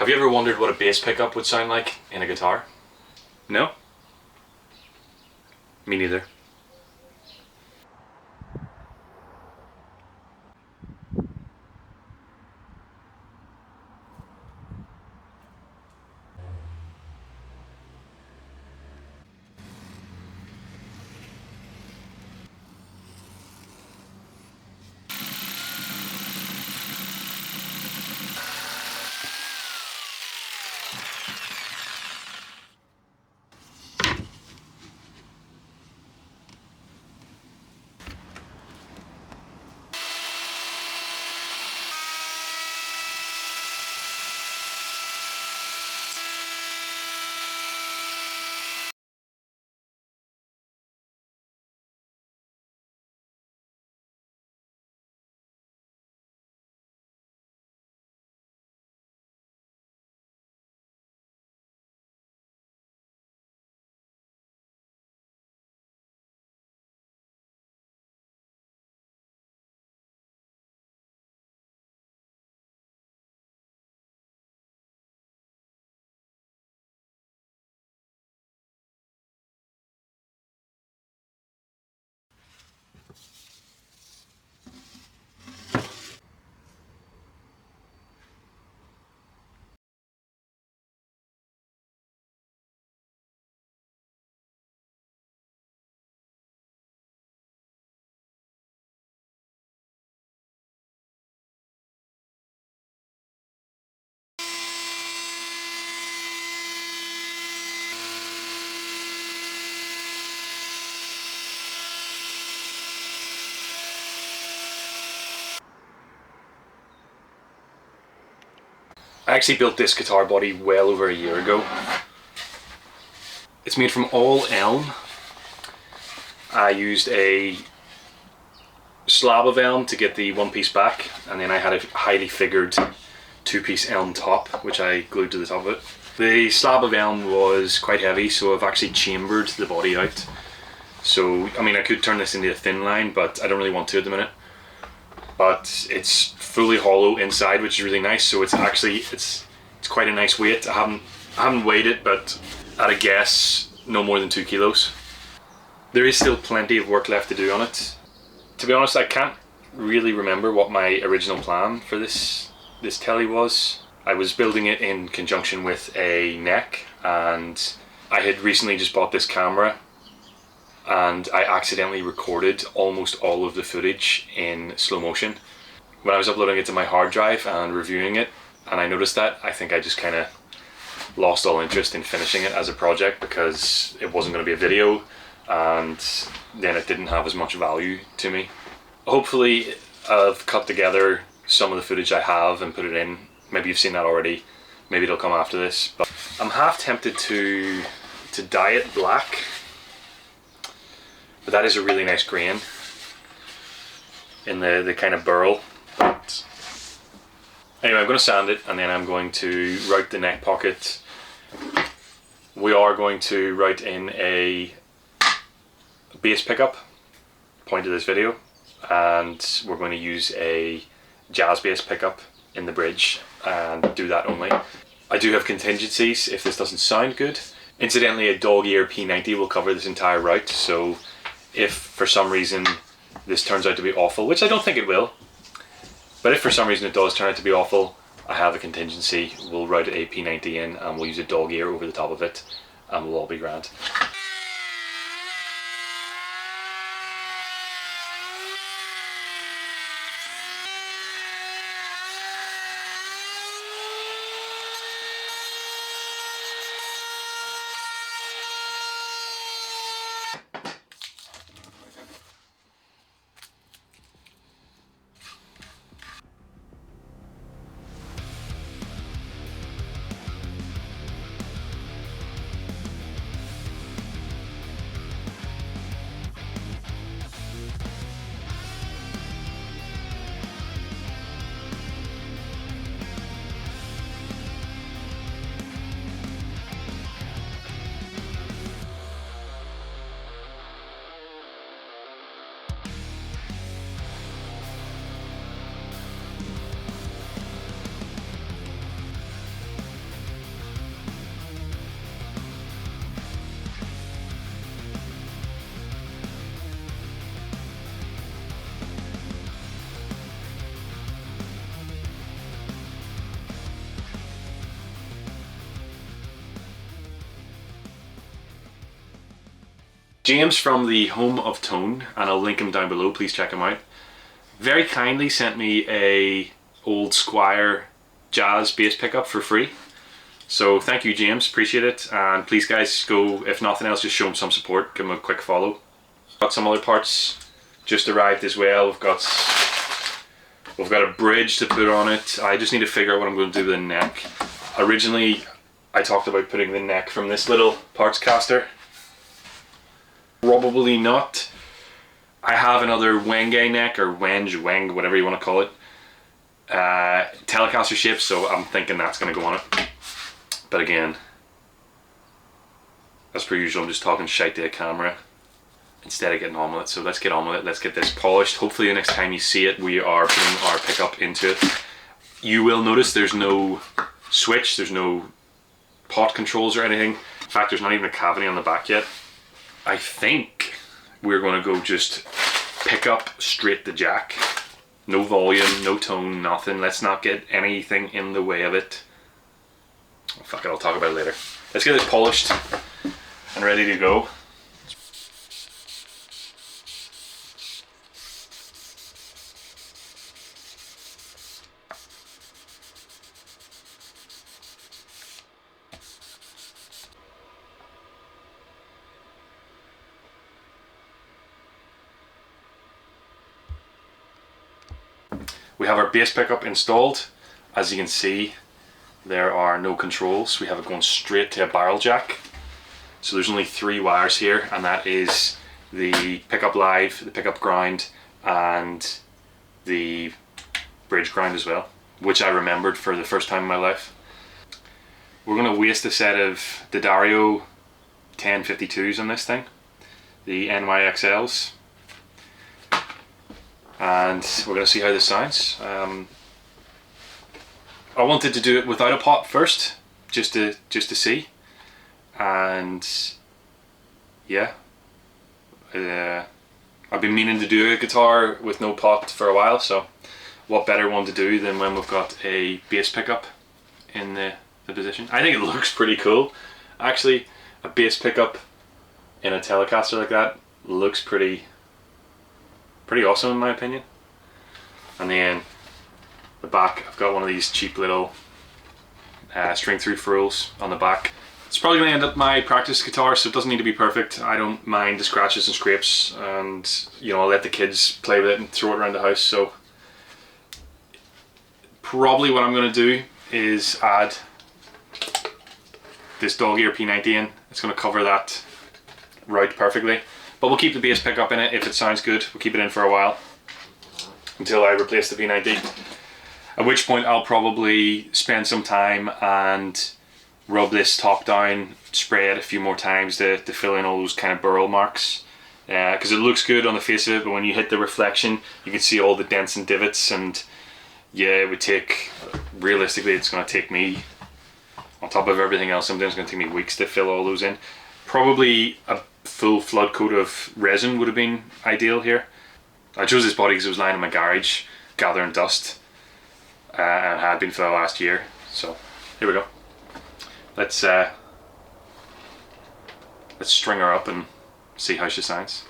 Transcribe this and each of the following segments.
Have you ever wondered what a bass pickup would sound like in a guitar? No? Me neither. I actually built this guitar body well over a year ago. It's made from all elm. I used a slab of elm to get the one-piece back, and then I had a highly figured two-piece elm top, which I glued to the top of it. The slab of elm was quite heavy, so I've actually chambered the body out. So, I mean, I could turn this into a thin line, but I don't really want to at the minute. But it's fully hollow inside, which is really nice. So it's actually it's quite a nice weight. I haven't weighed it, but at a guess, no more than 2 kilos. There is still plenty of work left to do on it. To be honest, I can't really remember what my original plan for this telly was. I was building it in conjunction with a neck, and I had recently just bought this camera, and I accidentally recorded almost all of the footage in slow motion. When I was uploading it to my hard drive and reviewing it, and I noticed that, I think I just kind of lost all interest in finishing it as a project because it wasn't going to be a video, and then it didn't have as much value to me. Hopefully I've cut together some of the footage I have and put it in. Maybe you've seen that already, maybe it'll come after this, but I'm half tempted to dye it black. But that is a really nice grain in the kind of burl. But anyway, I'm going to sand it, and then I'm going to route the neck pocket. We are going to route in a bass pickup, point of this video, and we're going to use a jazz bass pickup in the bridge and do that only. I do have contingencies if this doesn't sound good. Incidentally, a dog ear P90 will cover this entire route, so if for some reason this turns out to be awful, which I don't think it will, but if for some reason it does turn out to be awful, I have a contingency. We'll route a P90 in and we'll use a dog ear over the top of it, and we'll all be grand. James from the Home of Tone, and I'll link him down below, please check him out, very kindly sent me a old Squire jazz bass pickup for free. So thank you, James, appreciate it. And please guys, go, if nothing else, just show him some support, give him a quick follow. Got some other parts just arrived as well. We've got a bridge to put on it. I just need to figure out what I'm going to do with the neck. Originally I talked about putting the neck from this little parts caster. Probably not. I have another Wenge neck, or Weng, whatever you want to call it, Telecaster shape, so I'm thinking that's going to go on it. But again, as per usual, I'm just talking shite to a camera instead of getting on with it. So let's get on with it. Let's get this polished. Hopefully the next time you see it, we are putting our pickup into it. You will notice there's no switch, there's no pot controls or anything. In fact, there's not even a cavity on the back yet. I think we're going to go just pick up straight the jack. No volume, no tone, nothing. Let's not get anything in the way of it. Oh, fuck it, I'll talk about it later. Let's get it polished and ready to go. We have our bass pickup installed. As you can see, there are no controls. We have it going straight to a barrel jack. So there's only 3 wires here, and that is the pickup live, the pickup ground, and the bridge ground as well, which I remembered for the first time in my life. We're going to waste a set of D'Addario 1052s on this thing, the NYXLs. And we're going to see how this sounds. I wanted to do it without a pot first, just to see, and yeah, I've been meaning to do a guitar with no pot for a while, so what better one to do than when we've got a bass pickup in the position. I think it looks pretty cool. Actually, a bass pickup in a Telecaster like that looks pretty awesome in my opinion. And then the back, I've got one of these cheap little string through frills on the back. It's probably going to end up my practice guitar, so it doesn't need to be perfect. I don't mind the scratches and scrapes, and you know, I'll let the kids play with it and throw it around the house. So probably what I'm going to do is add this dog ear P90 in. It's going to cover that route perfectly. But we'll keep the bass pickup in it if it sounds good. We'll keep it in for a while until I replace the P90. At which point I'll probably spend some time and rub this top down, spray it a few more times to fill in all those kind of burl marks. Because it looks good on the face of it, but when you hit the reflection, you can see all the dents and divots, and yeah, it would take, realistically, it's going to take me, on top of everything else, sometimes it's going to take me weeks to fill all those in. Probably a full flood coat of resin would have been ideal here. I chose this body because it was lying in my garage gathering dust, and had been for the last year. So here we go. Let's string her up and see how she sounds.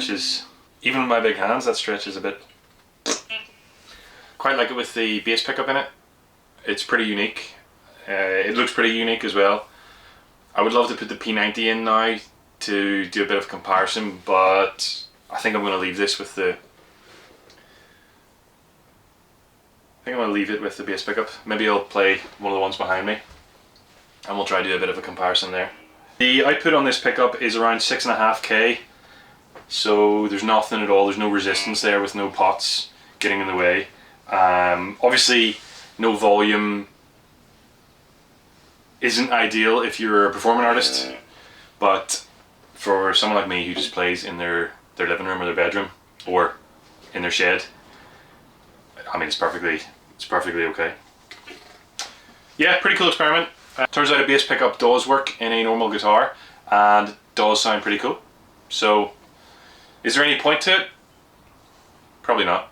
stretches, even with my big hands, that stretches a bit. Quite like it with the bass pickup in it. It's pretty unique. It looks pretty unique as well. I would love to put the P90 in now to do a bit of comparison, but I think I'm going to leave this with the... I think I'm going to leave it with the bass pickup. Maybe I'll play one of the ones behind me and we'll try to do a bit of a comparison there. The output on this pickup is around 6.5K, so there's nothing at all, there's no resistance there with no pots getting in the way. Obviously no volume isn't ideal if you're a performing artist, but for someone like me who just plays in their living room or their bedroom or in their shed, I mean, it's perfectly okay. Yeah, pretty cool experiment. Turns out a bass pickup does work in a normal guitar and does sound pretty cool. So, is there any point to it? Probably not.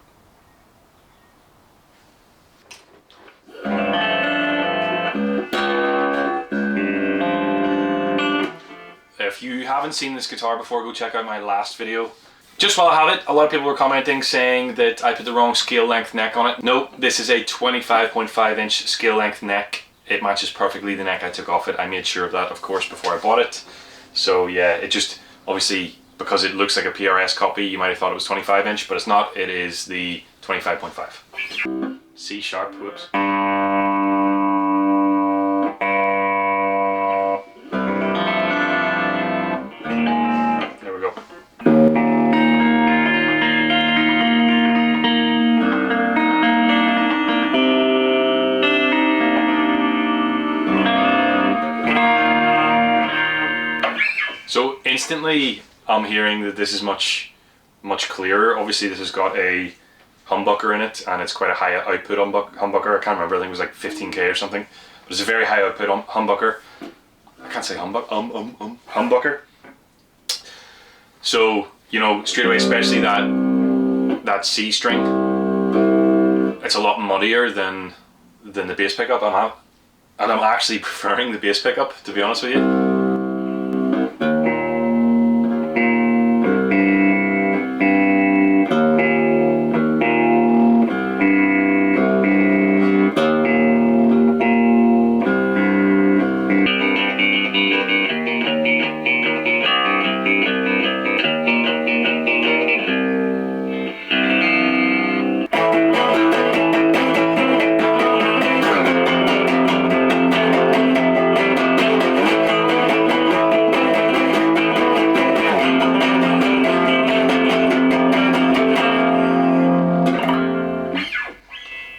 If you haven't seen this guitar before, go check out my last video. Just while I have it, a lot of people were commenting saying that I put the wrong scale length neck on it. No, this is a 25.5 inch scale length neck. It matches perfectly the neck I took off it. I made sure of that, of course, before I bought it. So yeah, it just, obviously, because it looks like a PRS copy, you might have thought it was 25 inch, but it's not. It is the 25.5. C sharp, whoops. There we go. So instantly I'm hearing that this is much clearer. Obviously this has got a humbucker in it and it's quite a high output humbucker. I can't remember, I think it was like 15K or something. But it's a very high output humbucker. I can't say humbucker. So, you know, straight away, especially that C string, it's a lot muddier than the bass pickup and I'm actually preferring the bass pickup, to be honest with you.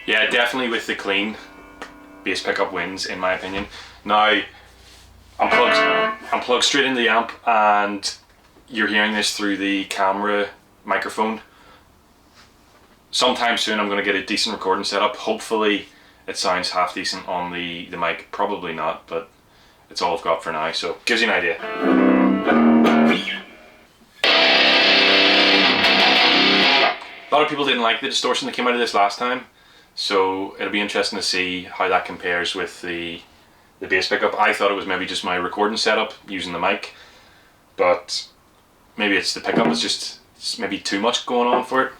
Yeah, definitely with the clean, bass pickup wins in my opinion. Now, I'm plugged straight into the amp and you're hearing this through the camera microphone. Sometime soon I'm going to get a decent recording setup. Hopefully it sounds half decent on the mic. Probably not, but it's all I've got for now, so gives you an idea. A lot of people didn't like the distortion that came out of this last time, so it'll be interesting to see how that compares with the bass pickup. I thought it was maybe just my recording setup using the mic, but maybe it's the pickup. It's maybe too much going on for it.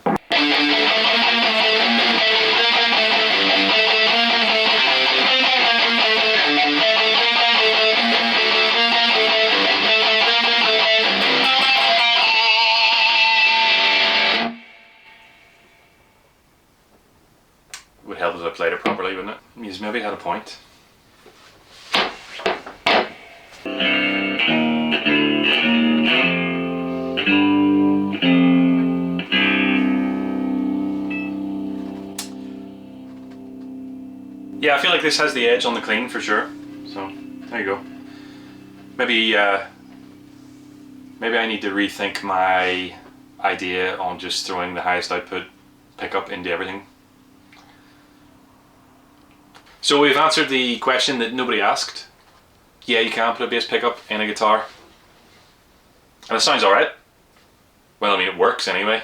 Would help if I played it properly, wouldn't it? Means maybe it had a point. Yeah, I feel like this has the edge on the clean for sure. So there you go. Maybe maybe I need to rethink my idea on just throwing the highest output pickup into everything. So we've answered the question that nobody asked. Yeah, you can put a bass pickup in a guitar. And it sounds alright. Well, I mean, it works anyway.